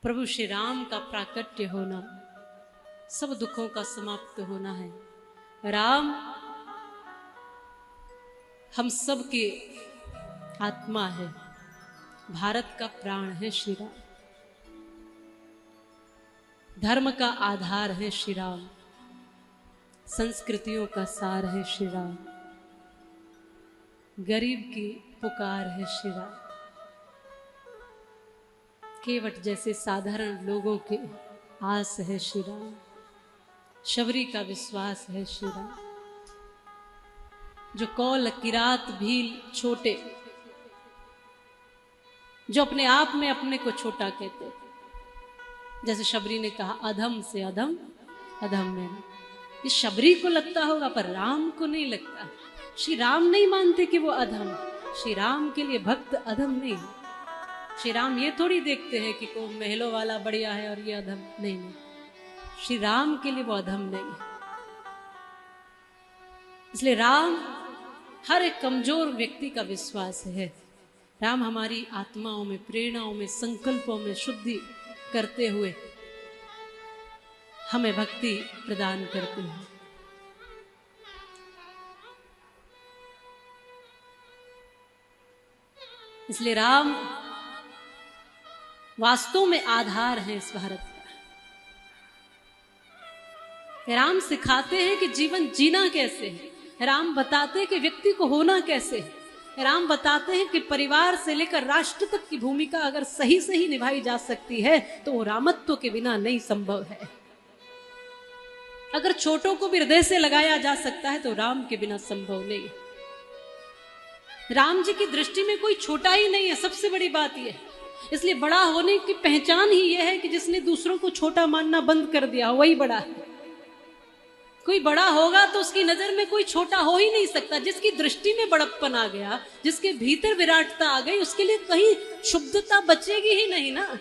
प्रभु श्री राम का प्राकट्य होना, सब दुखों का समाप्त होना है। राम हम सब की आत्मा है, भारत का प्राण है श्री राम, धर्म का आधार है श्री राम, संस्कृतियों का सार है श्री राम, गरीब की पुकार है श्री राम, केवट जैसे साधारण लोगों के आस है श्री राम, शबरी का विश्वास है श्री राम, जो कौल किरात भील छोटे, जो अपने आप में अपने को छोटा कहते, जैसे शबरी ने कहा अधम से अधम अधम में, इस शबरी को लगता होगा पर राम को नहीं लगता। श्री राम नहीं मानते कि वो अधम, श्री राम के लिए भक्त अधम नहीं। श्री राम ये थोड़ी देखते हैं कि कोई महलों वाला बढ़िया है और ये अधम नहीं, नहीं, श्री राम के लिए वो अधम नहीं। इसलिए राम हर एक कमजोर व्यक्ति का विश्वास है। राम हमारी आत्माओं में, प्रेरणाओं में, संकल्पों में शुद्धि करते हुए हमें भक्ति प्रदान करते हैं। इसलिए राम वास्तव में आधार है इस भारत का। राम सिखाते हैं कि जीवन जीना कैसे है, राम बताते हैं कि व्यक्ति को होना कैसे है, राम बताते हैं कि परिवार से लेकर राष्ट्र तक की भूमिका अगर सही सही निभाई जा सकती है तो वो रामत्व के बिना नहीं संभव है। अगर छोटों को भी हृदय से लगाया जा सकता है तो राम के बिना संभव नहीं है। राम जी की दृष्टि में कोई छोटा ही नहीं है, सबसे बड़ी बात यह है। इसलिए बड़ा होने की पहचान ही यह है कि जिसने दूसरों को छोटा मानना बंद कर दिया वही बड़ा है। कोई बड़ा होगा तो उसकी नजर में कोई छोटा हो ही नहीं सकता। जिसकी दृष्टि में बड़प्पन आ गया, जिसके भीतर विराटता आ गई, उसके लिए कहीं शुद्धता बचेगी ही नहीं ना।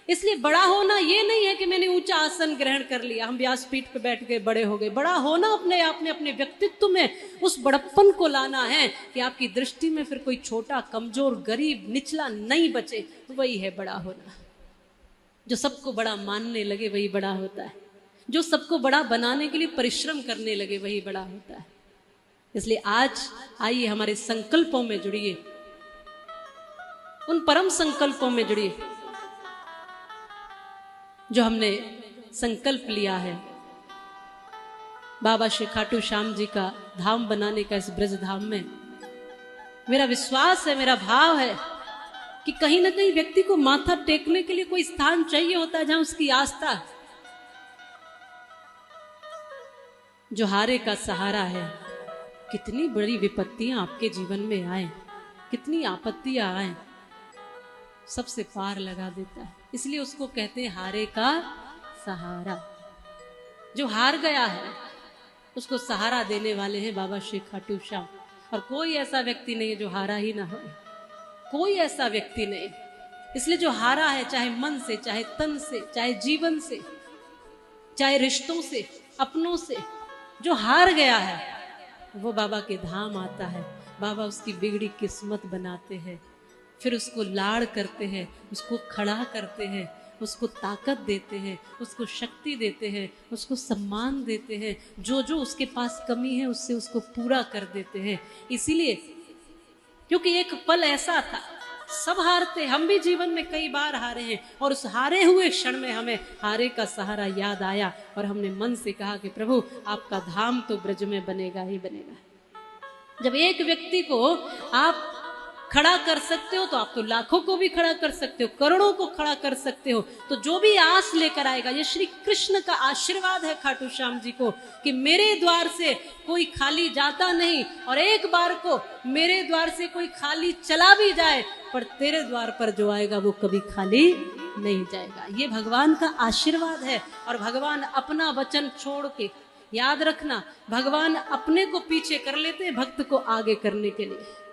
इसलिए बड़ा होना ये नहीं है कि मैंने ऊंचा आसन ग्रहण कर लिया, हम व्यासपीठ पे बैठ गए, बड़े हो गए। बड़ा होना अपने आप में, अपने व्यक्तित्व में उस बड़प्पन को लाना है कि आपकी दृष्टि में फिर कोई छोटा, कमजोर, गरीब, निचला नहीं बचे। वही है बड़ा होना। जो सबको बड़ा मानने लगे वही बड़ा होता है, जो सबको बड़ा बनाने के लिए परिश्रम करने लगे वही बड़ा होता है। इसलिए आज आइए हमारे संकल्पों में जुड़िए, उन परम संकल्पों में जुड़िए जो हमने संकल्प लिया है बाबा श्री खाटू श्याम जी का धाम बनाने का इस ब्रज धाम में। मेरा विश्वास है, मेरा भाव है कि कहीं ना कहीं व्यक्ति को माथा टेकने के लिए कोई स्थान चाहिए होता है जहां उसकी आस्था, जो हारे का सहारा है। कितनी बड़ी विपत्तियां आपके जीवन में आए, कितनी आपत्तियां आए, सबसे पार लगा देता है। इसलिए उसको कहते हैं हारे का सहारा। जो हार गया है उसको सहारा देने वाले हैं बाबा श्री खाटू श्याम। और कोई ऐसा व्यक्ति नहीं है जो हारा ही ना हो, कोई ऐसा व्यक्ति नहीं। इसलिए जो हारा है, चाहे मन से, चाहे तन से, चाहे जीवन से, चाहे रिश्तों से, अपनों से, जो हार गया है वो बाबा के धाम आता है। बाबा उसकी बिगड़ी किस्मत बनाते हैं, फिर उसको लाड़ करते हैं, उसको खड़ा करते हैं, उसको ताकत देते हैं, उसको शक्ति देते हैं, उसको सम्मान देते हैं। जो जो उसके पास कमी है उससे उसको पूरा कर देते हैं। इसीलिए क्योंकि एक पल ऐसा था, सब हारते, हम भी जीवन में कई बार हारे हैं, और उस हारे हुए क्षण में हमें हारे का सहारा याद आया और हमने मन से कहा कि प्रभु आपका धाम तो ब्रज में बनेगा ही बनेगा। जब एक व्यक्ति को आप खड़ा कर सकते हो तो आप तो लाखों को भी खड़ा कर सकते हो, करोड़ों को खड़ा कर सकते हो। तो जो भी आस लेकर आएगा, ये श्री कृष्ण का आशीर्वाद है खाटू श्याम जी को कि मेरे द्वार से कोई खाली जाता नहीं, और एक बार को मेरे द्वार से कोई खाली चला भी जाए पर तेरे द्वार पर जो आएगा वो कभी खाली नहीं जाएगा। ये भगवान का आशीर्वाद है। और भगवान अपना वचन छोड़ के, याद रखना, भगवान अपने को पीछे कर लेते हैं भक्त को आगे करने के लिए।